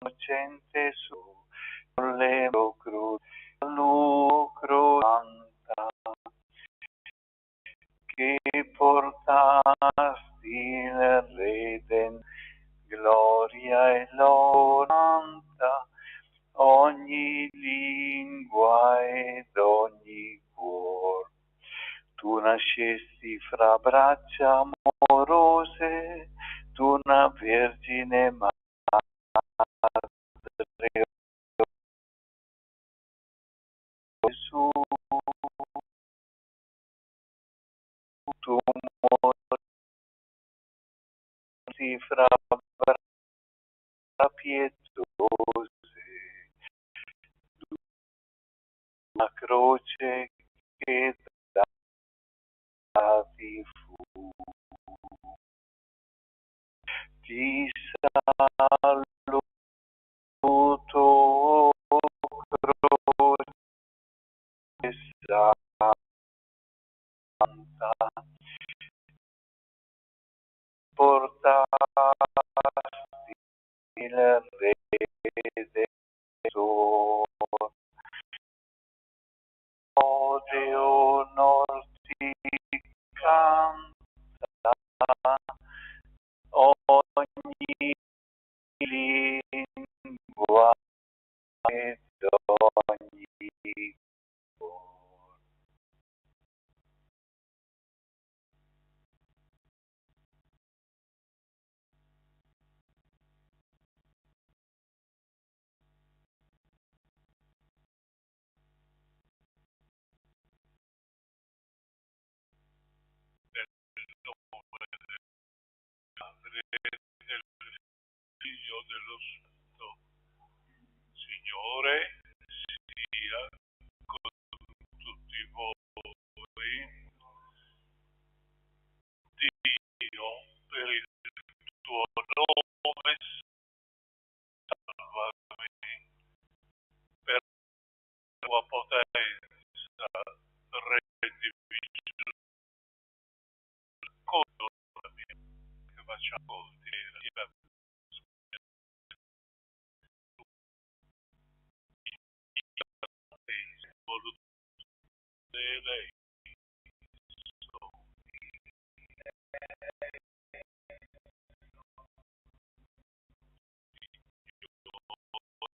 Innocente su sollevo lucro santa che portasti il Reden gloria e l'onanta ogni lingua ed ogni cuor. Tu nascesti fra braccia amorose, tu una vergine madre, Gesù, tu morti fra braccia pietose, la croce che davi fu. Ti saluto, croce santa, portasti il Redentore. Ode onor ti canta ogni lingua ed ogni cuor. Del Figlio dello Santo. Signore sia con tutti voi. Dio, per il tuo nome, salvami, per la tua potenza, reddimi condurmi, che facciamo dire lei.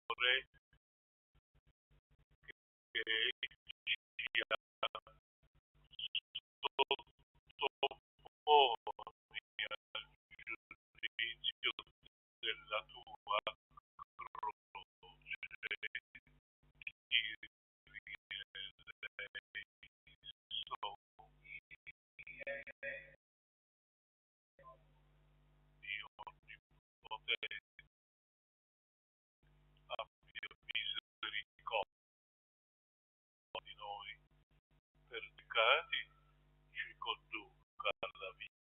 Signore, che sia sottoponi al giudizio della tua croce, Dio onnipotente, abbia misericordia di noi, per peccati ci conduca alla vita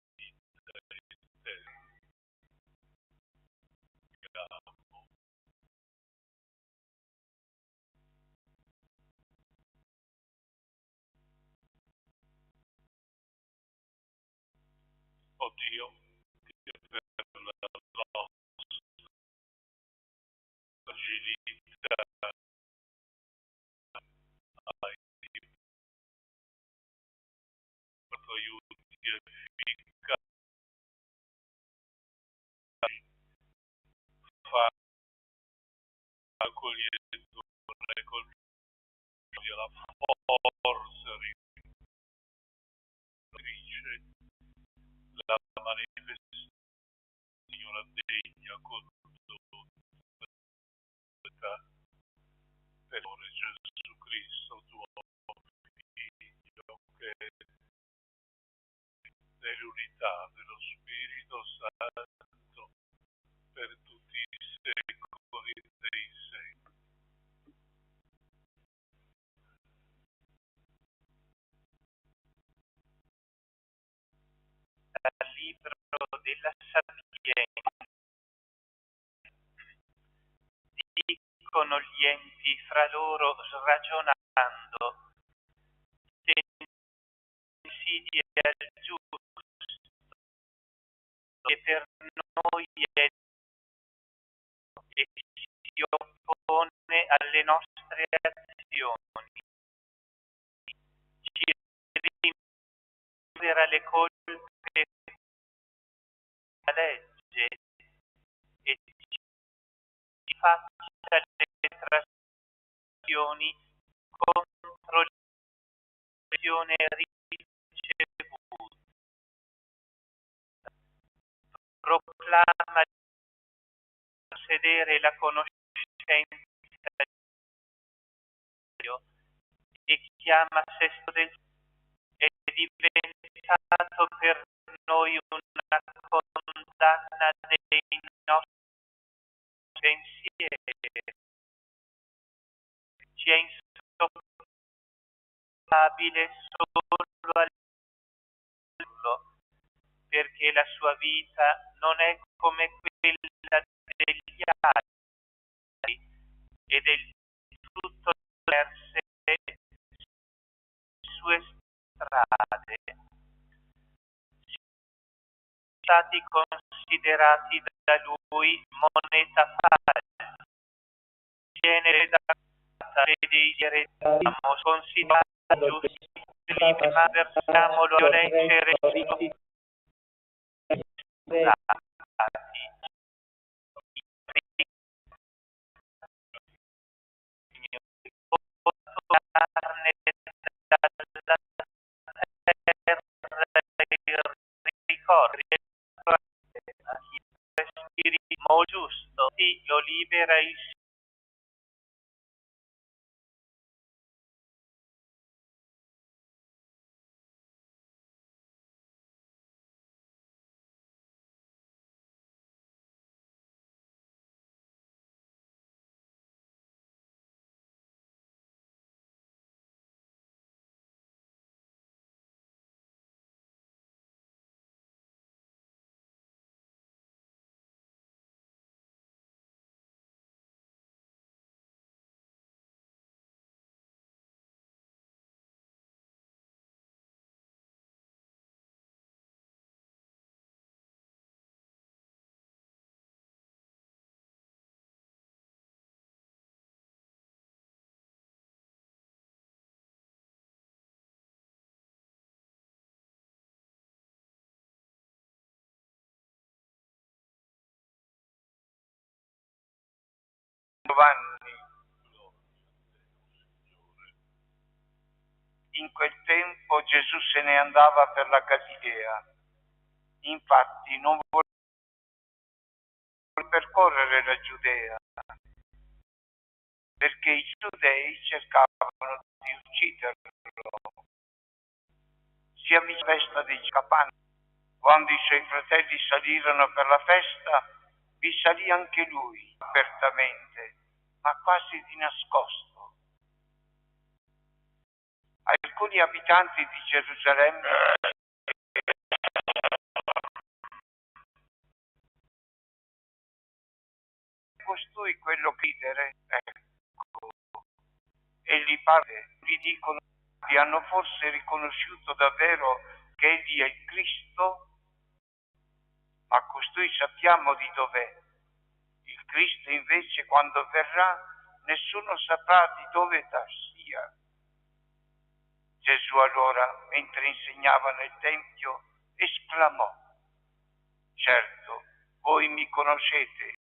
eterna. Oh Dio, che per la nostra fragilità hai portato aiuti efficaci, fa accogliendo con la forza ritrice, la manifestazione Signora degna condotta per Gesù Cristo, tuo Figlio, che nell'unità dello Spirito Santo per tutti i secoli dei secoli. Dal libro della sapienza. Dicono gli enti fra loro ragionando, se insidie al giusto che per noi è e si oppone alle nostre azioni, ci rimprovera le colpe della legge e ci faccia le trazioni contro l'elezione ricevuta. Proclama di possedere la conoscenza di Dio e chiama Sesto del è diventato per noi una condanna dei nostri pensieri. Ci è insopportabile solo all'uno, perché la sua vita non è come quella degli altri ed è tutto diverse sue strade. Stati considerati da lui moneta falsa, genere data e desideriamo considerato giusti, ma versiamo violenze reciproche. Respirimo giusto, sì, lo libera il Giovanni. In quel tempo Gesù se ne andava per la Galilea. Infatti non vuole percorrere la Giudea, perché i giudei cercavano di ucciderlo. Si avvicinò alla festa dei Capanni. Quando i suoi fratelli salirono per la festa, vi salì anche lui, apertamente, ma quasi di nascosto. Alcuni abitanti di Gerusalemme costui quello che ridere, ecco, e gli parte, gli dicono, vi hanno forse riconosciuto davvero che egli è il Cristo? Ma costui sappiamo di dov'è. Il Cristo invece, quando verrà, nessuno saprà di dove sia. Gesù allora, mentre insegnava nel Tempio, esclamò: certo, voi mi conoscete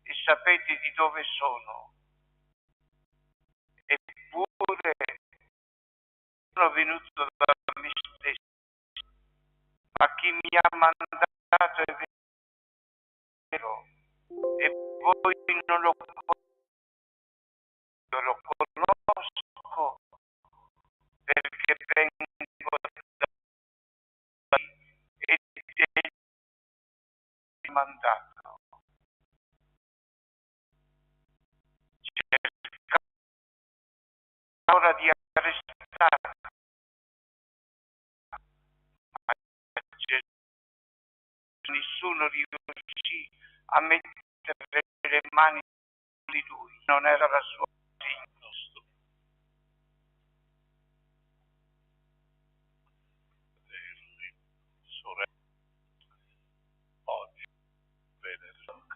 e sapete di dove sono. Eppure sono venuto da me stesso, ma chi mi ha mandato è vero, e voi non lo conoscete. Io lo conosco perché vengo da lui ed è il mandato. Cerca ora di arrestare, ma nessuno riuscì a mettere le mani di lui, non era la sua segno.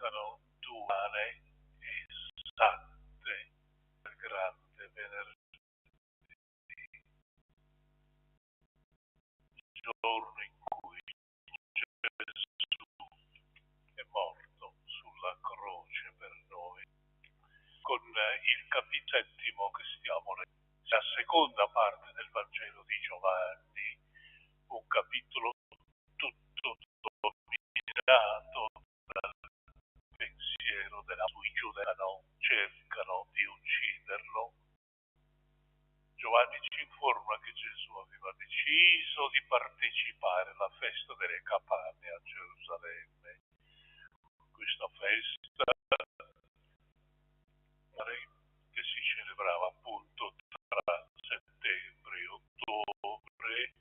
cercano duane esatte del grande venerdì, giorno in cui Gesù è morto sulla croce per noi, con il capitolo che stiamo leggendo, la seconda parte del Vangelo di Giovanni, un capitolo tutto dominato dal pensiero della cui giudecano, cercano di ucciderlo. Giovanni ci informa che Gesù aveva deciso di partecipare alla festa delle capanne a Gerusalemme. Questa festa che si celebrava appunto tra settembre e ottobre,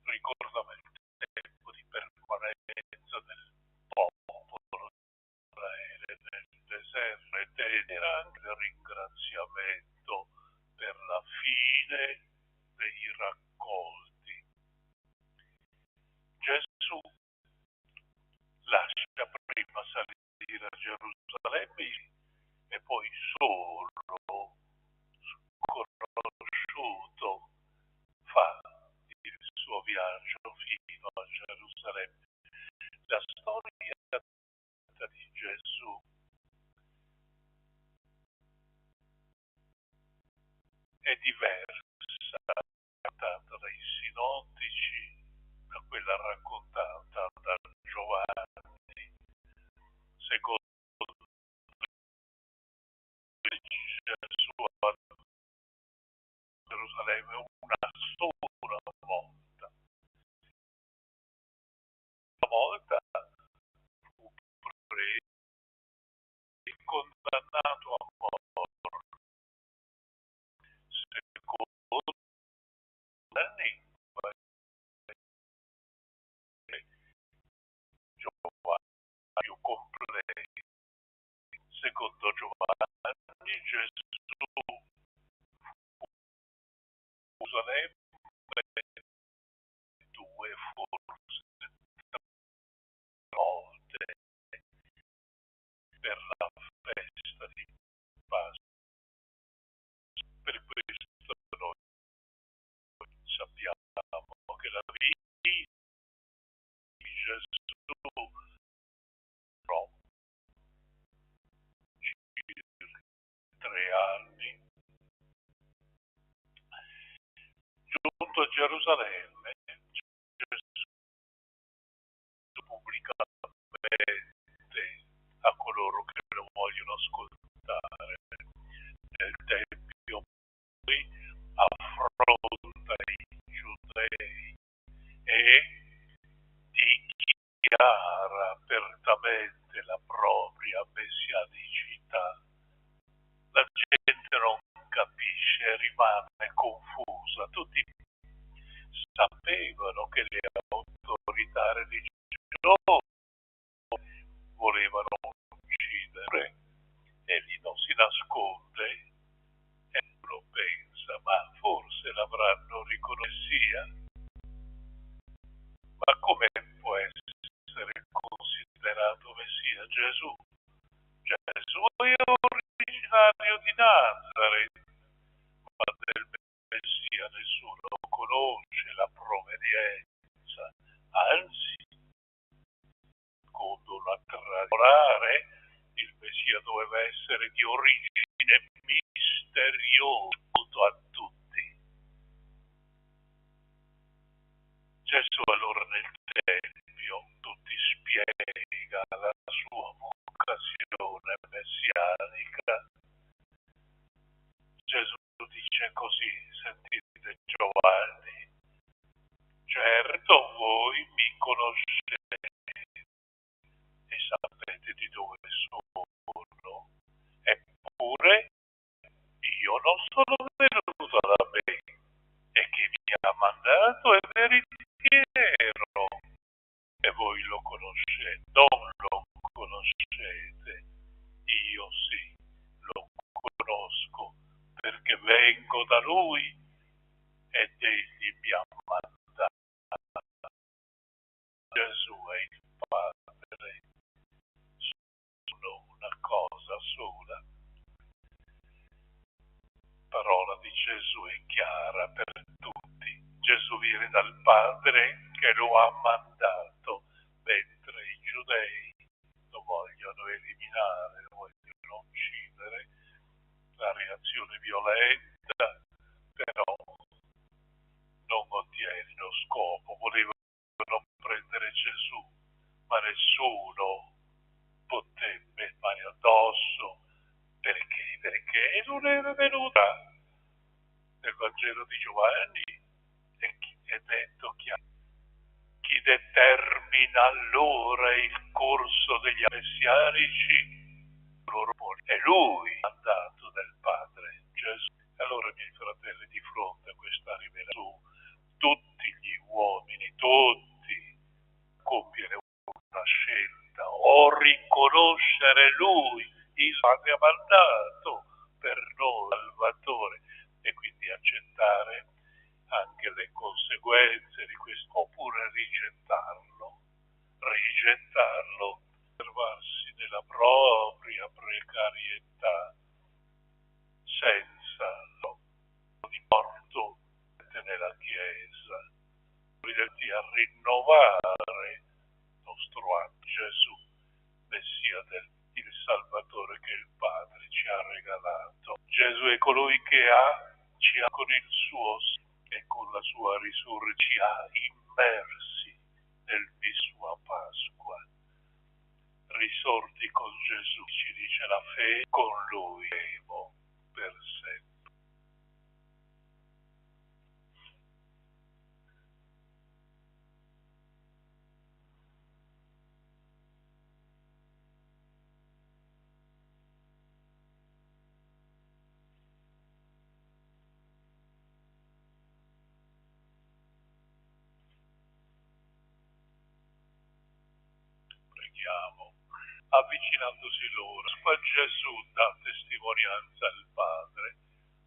ricordava il tempo di permanenza del popolo di Israele nel deserto ed era anche il ringraziamento per la fine dei raccolti. Gesù lascia prima salire a Gerusalemme e poi solo sconosciuto fa il suo viaggio fino a Gerusalemme. La storia di Gesù è diversa raccontata dai sinottici da quella raccontata da Giovanni. Secondo Gesù a Gerusalemme una sola volta. Una volta fu preso e condannato a morte. Secondo Giovanni più completi. Secondo Giovanni Gesù fu Gerusalemme 2 forse 3 volte per la festa di Pasqua. Per questo noi sappiamo che la vita di Gesù durò circa 3 anni. Giunto a Gerusalemme, Gesù pubblicamente a coloro che lo vogliono ascoltare nel Tempio, poi affronta i giudei e dichiara apertamente la propria messianicità. La gente non capisce, rimane confusa. Tutti sapevano che le autorità religiose volevano uccidere, egli non si nasconde e lo pensa, ma forse l'avranno riconosciuto. Ma come può essere considerato Messia? Gesù è originario di Nazareth, ma del Messia nessuno conosce la provenienza, anzi, secondo una tradizione, il Messia doveva essere di origine misteriosa a tutti. Gesù allora nel Tempio tutti spiega la sua vocazione messianica. Gesù dice così, sentite Giovanni: certo voi mi conoscete e sapete di dove sono, eppure io non sono venuto da me, e chi mi ha mandato è veritiero, e voi lo conoscete, non lo conoscete, io sì, lo conosco, perché vengo da lui ed egli mi ha mandato. Gesù è il Padre, Gesù è chiara per tutti. Gesù viene dal Padre che lo ha mandato, mentre i giudei lo vogliono eliminare, lo vogliono uccidere. La reazione violenta, però non ottiene lo scopo. Volevano prendere Gesù, ma nessuno poté mettere mani addosso. Perché? Perché non era venuta. Nel Vangelo di Giovanni è detto chi determina allora il corso degli messianici è lui, mandato del Padre Gesù. Allora, miei fratelli, di fronte a questa rivelazione, tutti gli uomini, tutti, compiere una scelta o riconoscere lui, il Padre ha mandato per noi, Salvatore, e quindi accettare anche le conseguenze di questo, oppure rigettarlo, trovarsi nella propria precarietà, senza di porto nella Chiesa, a rinnovare il nostro anno Gesù, Messia il Salvatore che il Padre ci ha regalato. Gesù è colui che ci ha con il suo e con la sua risurrezione ci ha immersi di sua Pasqua. Risorti con Gesù, ci dice la fede, con lui vivo per sempre. Preghiamo. Avvicinandosi loro, ma Gesù dà testimonianza al Padre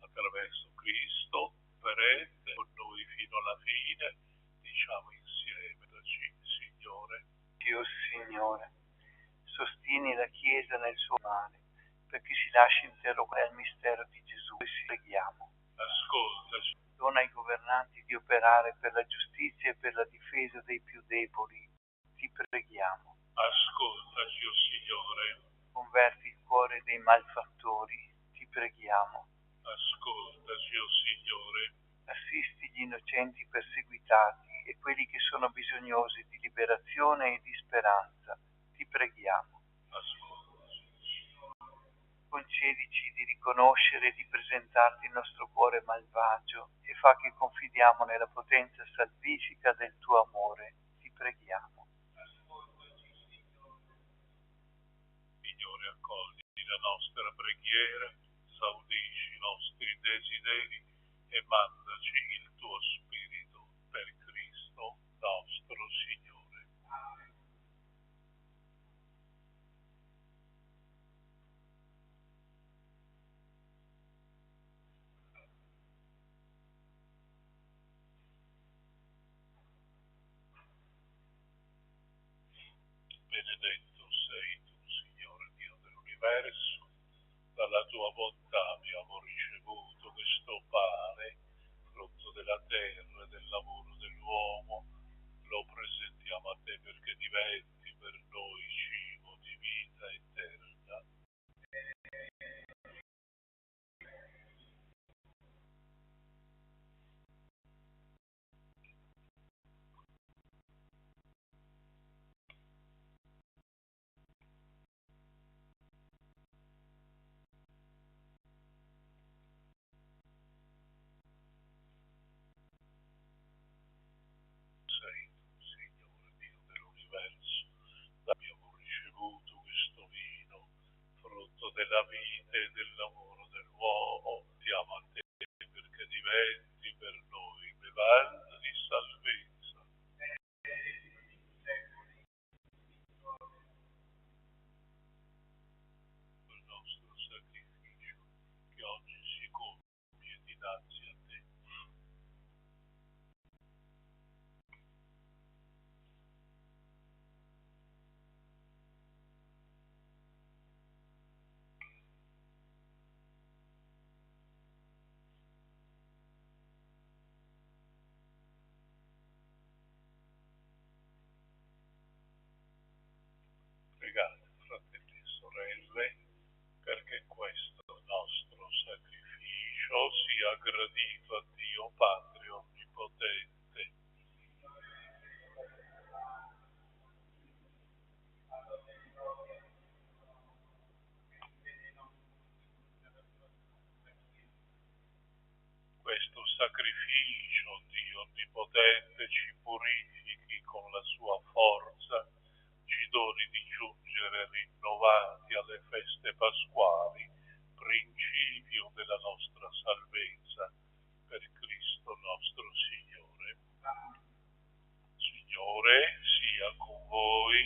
attraverso Cristo, perenne con noi fino alla fine. Diciamo insieme, Signore. Dio Signore, sostieni la Chiesa nel suo male, perché si lasci interrogare al mistero di Gesù e ci preghiamo. Ascoltaci. Dona ai governanti di operare per la giustizia e per la difesa dei più deboli. Ti preghiamo. Ascoltaci, o Signore. Converti il cuore dei malfattori. Ti preghiamo. Ascoltaci, o Signore. Assisti gli innocenti perseguitati e quelli che sono bisognosi di liberazione e di speranza. Ti preghiamo. Concedici di riconoscere e di presentarti il nostro cuore malvagio e fa che confidiamo nella potenza salvifica del tuo amore. Ti preghiamo. Signore, accogli la nostra preghiera, saudisci i nostri desideri e mandaci il tuo Spirito per Cristo nostro Signore. Benedetto sei tu, Signore Dio dell'universo, dalla tua bontà abbiamo ricevuto questo pane, frutto della terra e del lavoro dell'uomo. Lo presentiamo a te perché diventi per noi cibo di vita eterna. Sei tu, Signore Dio dell'universo, abbiamo ricevuto questo vino, frutto della vita e del lavoro dell'uomo. Diamo a te perché diventi per noi bevanda di salvezza. Il nostro sacrificio che oggi si compie dinanzi a te. gradito a Dio Padre Onnipotente. Questo sacrificio, Dio Onnipotente, ci purifichi con la sua forza, ci doni di giungere rinnovati alle feste pasquali, principio della nostra salvezza, per Cristo nostro Signore. Signore, sia con voi,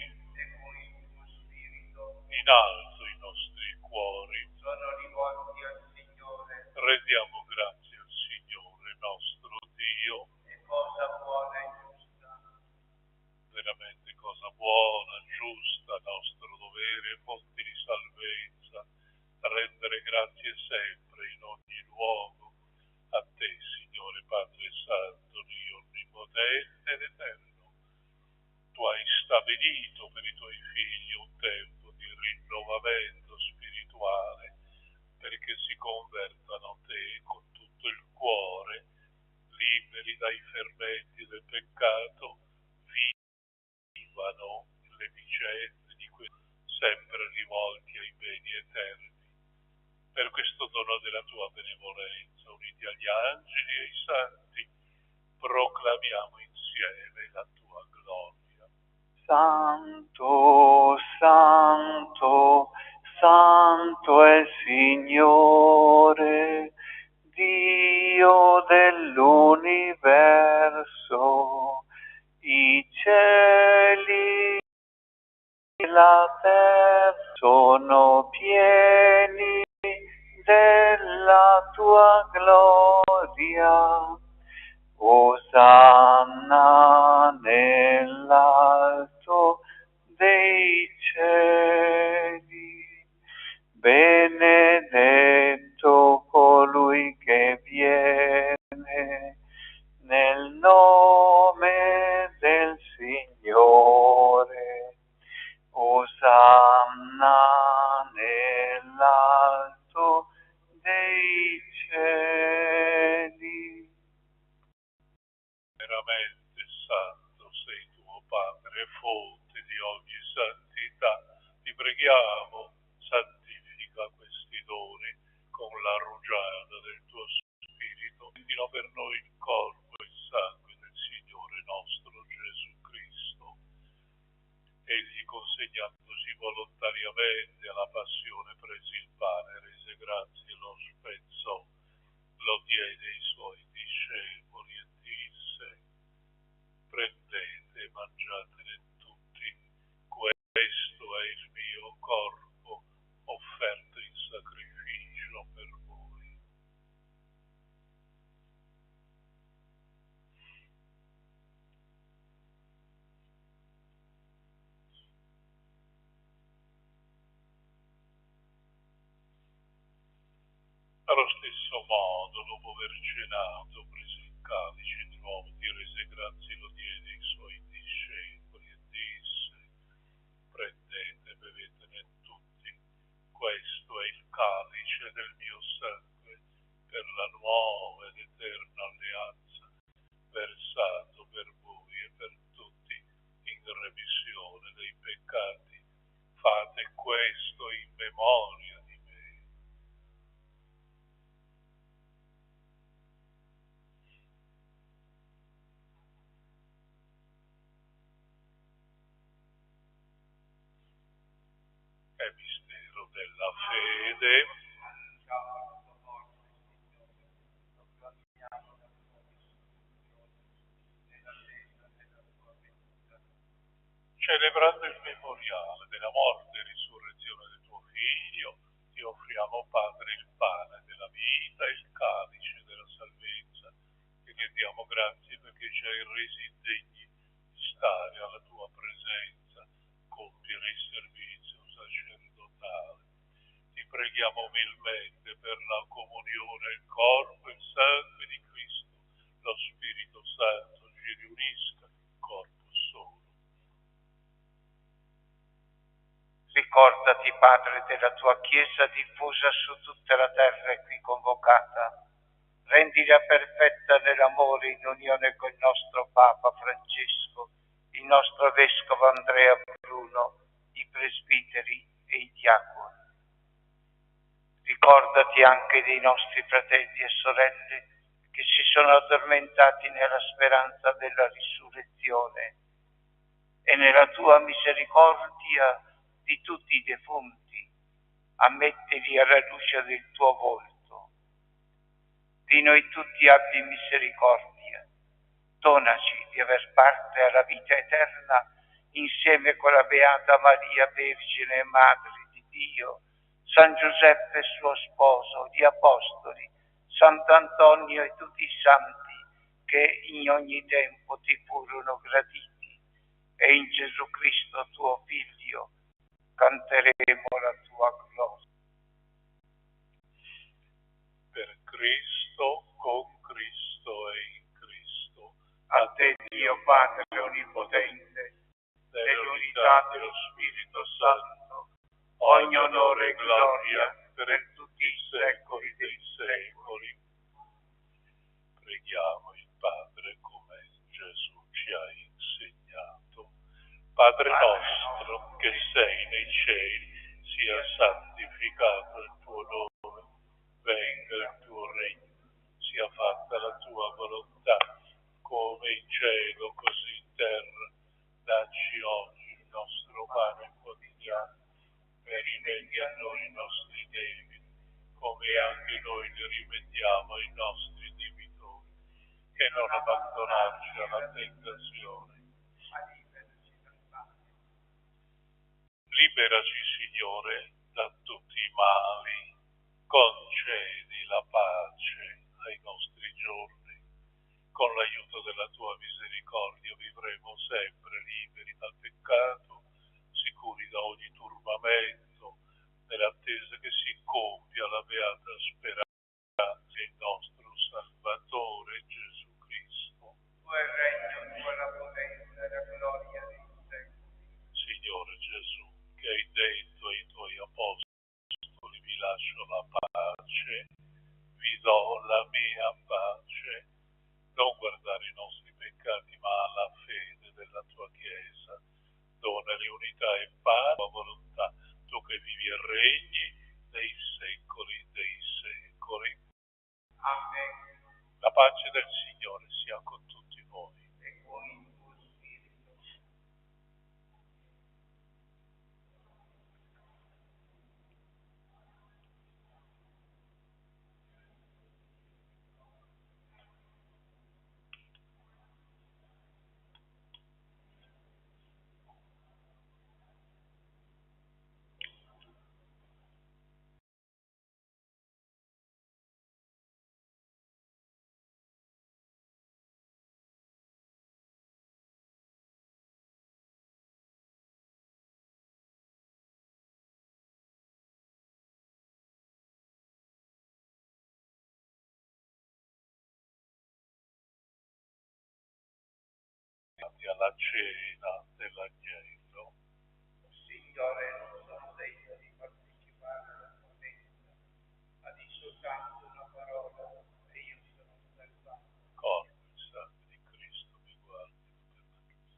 in alto i nostri cuori, sono rivolti al Signore. Rendiamo grazie al Signore nostro Dio. È cosa buona e giusta. Veramente cosa buona, giusta, nostro dovere e fonte di salvezza, rendere grazie sempre in ogni luogo a te, Signore Padre Santo, Dio Onnipotente ed Eterno. Tu hai stabilito per i tuoi figli un tempo di rinnovamento spirituale, perché si convertano a te con tutto il cuore, liberi dai fermenti del peccato, vivano le vicende di cui sempre rivolti ai beni eterni. Per questo dono della tua benevolenza, uniti agli angeli e ai santi, proclamiamo insieme la tua gloria. Santo, santo, santo è il Signore, Dio dell'universo, i cieli e la terra sono pieni della tua gloria. Osanna nell'alto dei cieli, benedetto colui che viene nel nome del Signore. Osanna nell'alto dei cieli. Veramente santo sei tuo Padre, fonte di ogni santità. Ti preghiamo, santifica questi doni con la rugiada del tuo Spirito. Rendilo per noi il corpo e il sangue del Signore nostro Gesù Cristo. Egli, consegnandosi volontariamente alla passione, prese il pane, rese grazie e lo spezzò, lo diede ai suoi discepoli e disse: prendete e mangiatene tutti, questo è il mio corpo, offerto in sacrificio per voi. Allo stesso modo, dopo aver cenato, prese il calice di nuovo, ti rese grazie e lo diede ai suoi discepoli e disse: prendete e bevetene tutti, questo è il calice del mio sangue, per la nuova ed eterna alleanza, versato per voi e per tutti in remissione dei peccati. Fate questo in memoria di me. È mistero della fede. Celebrando il memoriale della morte e risurrezione del tuo Figlio, ti offriamo, Padre, il pane della vita e il calice della salvezza. Ti rendiamo grazie perché ci hai resi degni di stare alla tua presenza, compiere il servizio sacerdotale. Ti preghiamo umilmente per la comunione, il corpo e il sangue di Cristo. Lo Spirito Santo ci riunisca in corpo solo. Ricordati, Padre, della tua Chiesa diffusa su tutta la terra e qui convocata. rendila perfetta nell'amore in unione con il nostro Papa Francesco, il nostro Vescovo Andrea Bruno, i presbiteri e i diaconi. Ricordati anche dei nostri fratelli e sorelle che si sono addormentati nella speranza della risurrezione e nella tua misericordia di tutti i defunti, ammettili alla luce del tuo volto. Di noi tutti abbi misericordia, donaci di aver parte alla vita eterna insieme con la Beata Maria Vergine e Madre di Dio, San Giuseppe suo sposo, gli Apostoli, Sant'Antonio e tutti i santi che in ogni tempo ti furono graditi, e in Gesù Cristo tuo Figlio canteremo la tua gloria. Per Cristo, con Cristo e in Cristo, A te Dio Padre Onnipotente, nell'unità dello Spirito Santo, ogni onore e gloria per tutti i secoli dei secoli. Preghiamo il Padre come Gesù ci ha insegnato. Padre nostro che sei nei cieli, sia santificato il tuo nome, venga il tuo regno, sia fatta la tua volontà, come in cielo così in terra. Dacci oggi il nostro pane quotidiano, e rimetti a noi i nostri debiti, come anche noi li rimettiamo ai nostri debitori, che non abbandonarci alla tentazione. Liberaci, Signore, da tutti i mali, concedi la pace ai nostri giorni. Con l'aiuto della tua misericordia vivremo sempre liberi dal peccato, sicuri da ogni turbamento, nell'attesa che si compia la beata speranza del nostro Salvatore Gesù Cristo. Tu hai regno, tu hai la potenza e la gloria dei secoli. Signore Gesù, che hai detto ai tuoi apostoli, vi lascio la pace, vi do la mia pace. Non guardare i nostri peccati, ma alla fede della tua Chiesa. Donali unità e pace, tua volontà, tu che vivi e regni nei secoli dei secoli. Amen. La pace del Signore sia con tutti voi. E con il tuo spirito. Alla cena dell'agnello. Signore, non sono degno di partecipare alla tua messa, ma di soltanto una parola e io sono salvato. Corpo e sangue di Cristo mi guardino per la Chiesa.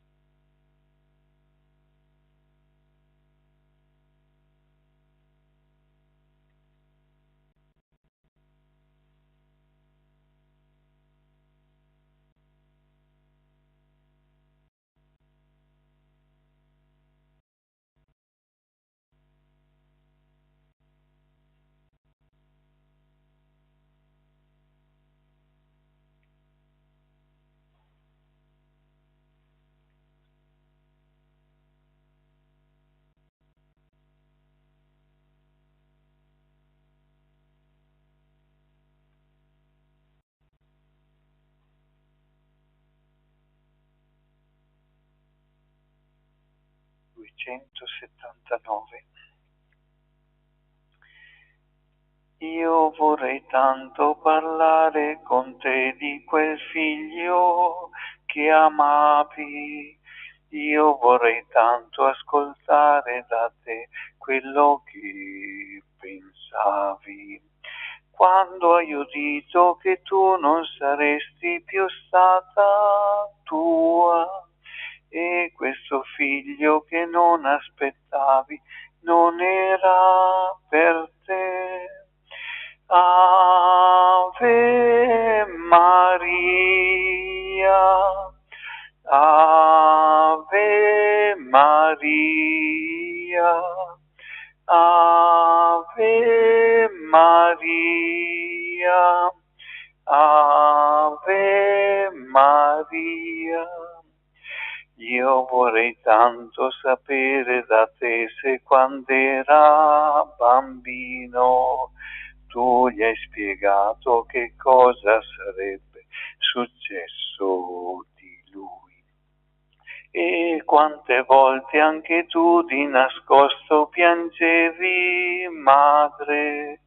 Io vorrei tanto parlare con te di quel figlio che amavi. Io vorrei tanto ascoltare da te quello che pensavi. Quando hai udito che che tu non saresti più stata tua, e questo figlio che non aspettavi non era per te. Ave Maria, Ave Maria, Ave Maria, Ave Maria. Io vorrei tanto sapere da te se quando era bambino tu gli hai spiegato che cosa sarebbe successo di lui. E quante volte anche tu di nascosto piangevi, madre,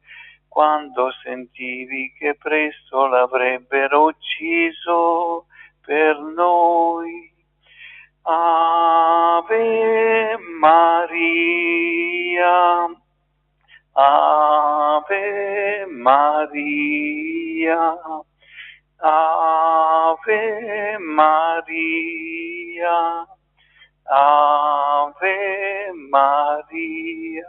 quando sentivi che presto l'avrebbero ucciso per noi. Ave Maria, Ave Maria, Ave Maria, Ave Maria.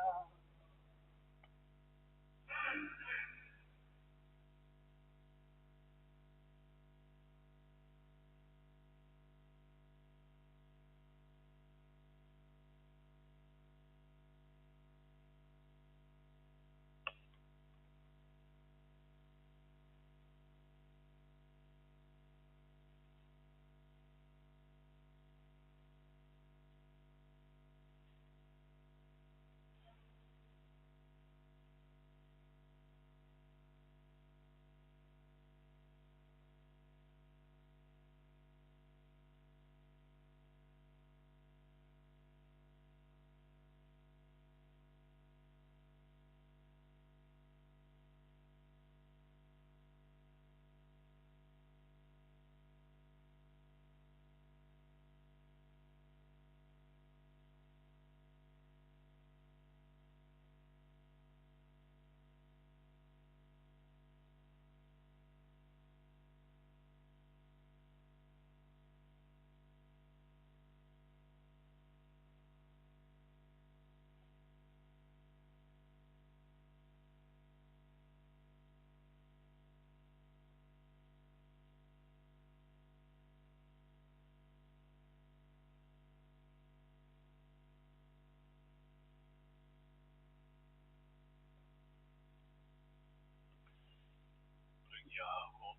Preghiamo.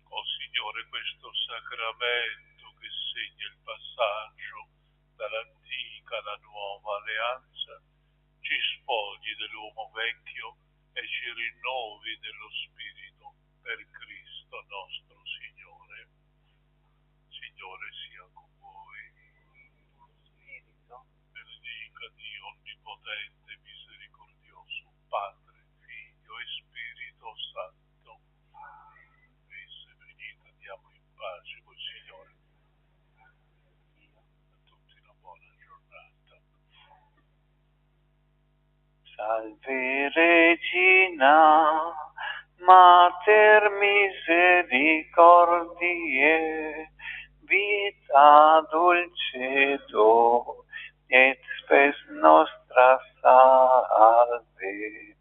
O Signore, questo sacramento che segna il passaggio dall'antica alla nuova alleanza, ci spogli dell'uomo vecchio e ci rinnovi dello Spirito per Cristo nostro Signore. Signore sia con voi. Benedica Dio Onnipotente, Misericordioso, Padre, Figlio e Spirito Santo. Venite, andiamo in pace col Signore. A tutti una buona giornata. Salve Regina, Mater misericordiae, vita dulcedo, et spes nostra salve.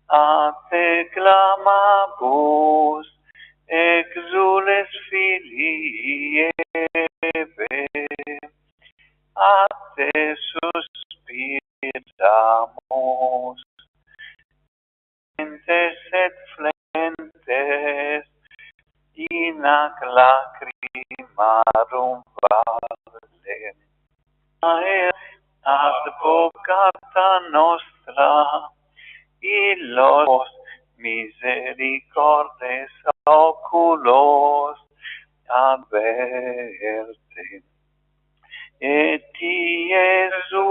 A te clamabus, exules filii Eve, a te suspiramus, et flentes, in ac lacrimarum valem. Advocata nostra, illos misericordes oculos adverte. Et Iesu,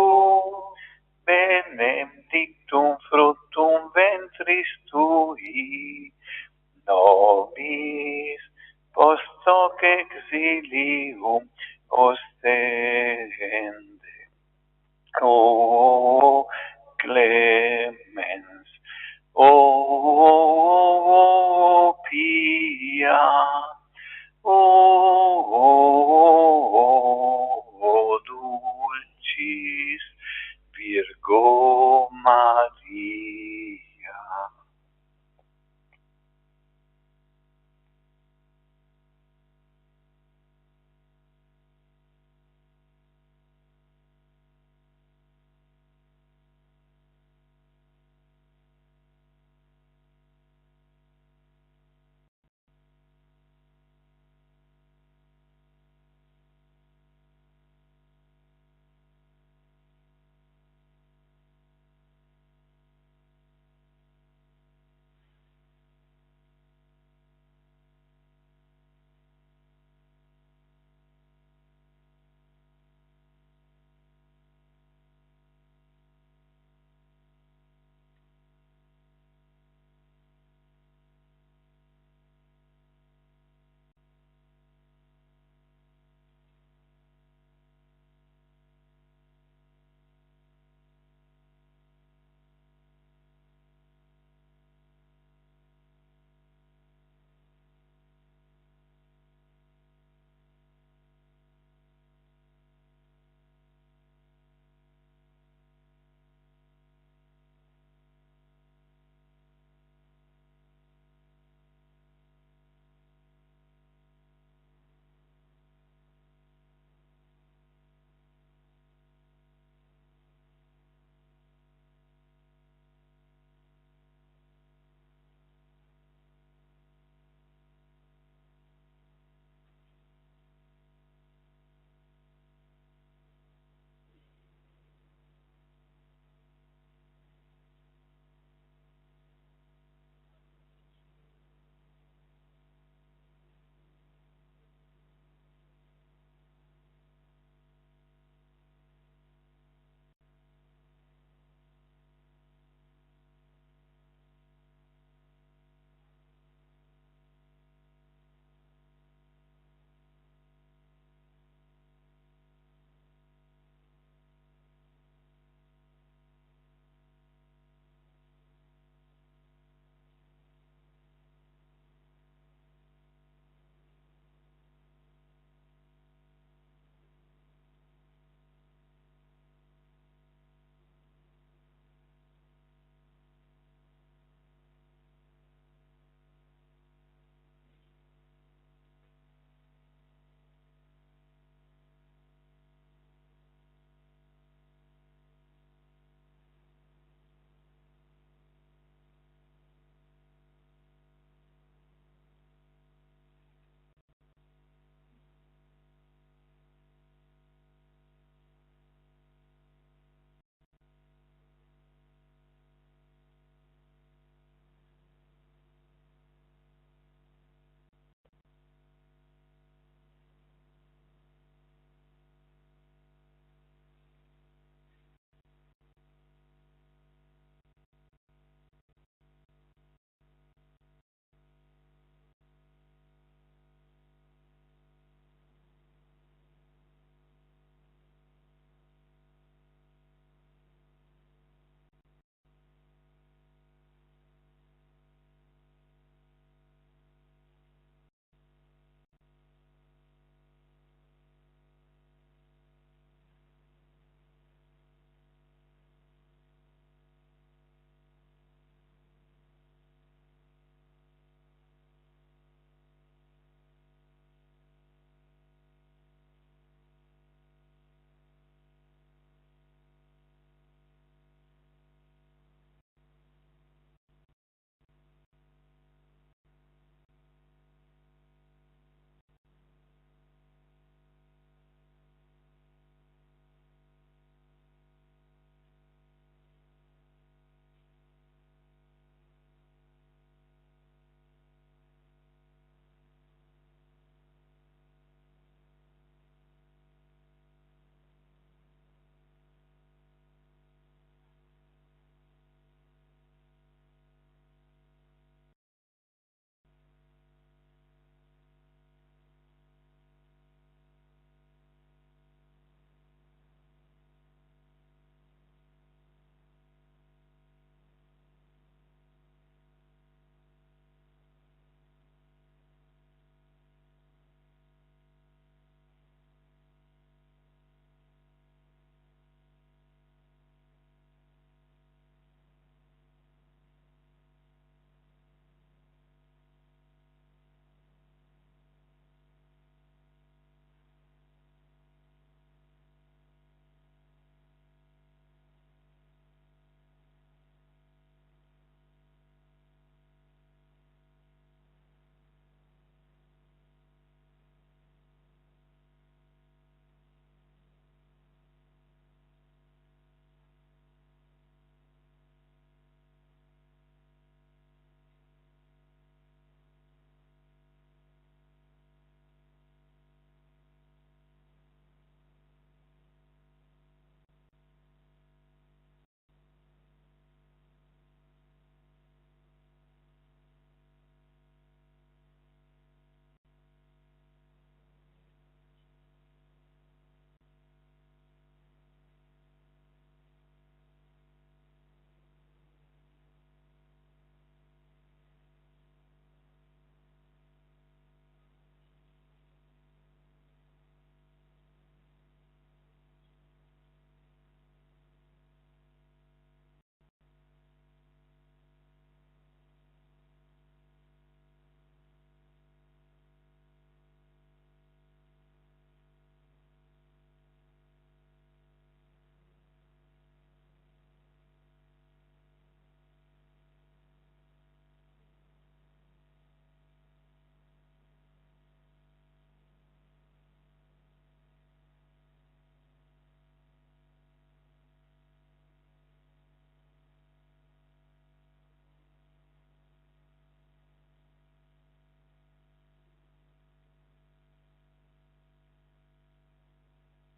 benedictum fructum ventris tui, nobis post hoc exilium ostende. O clemens, O tuo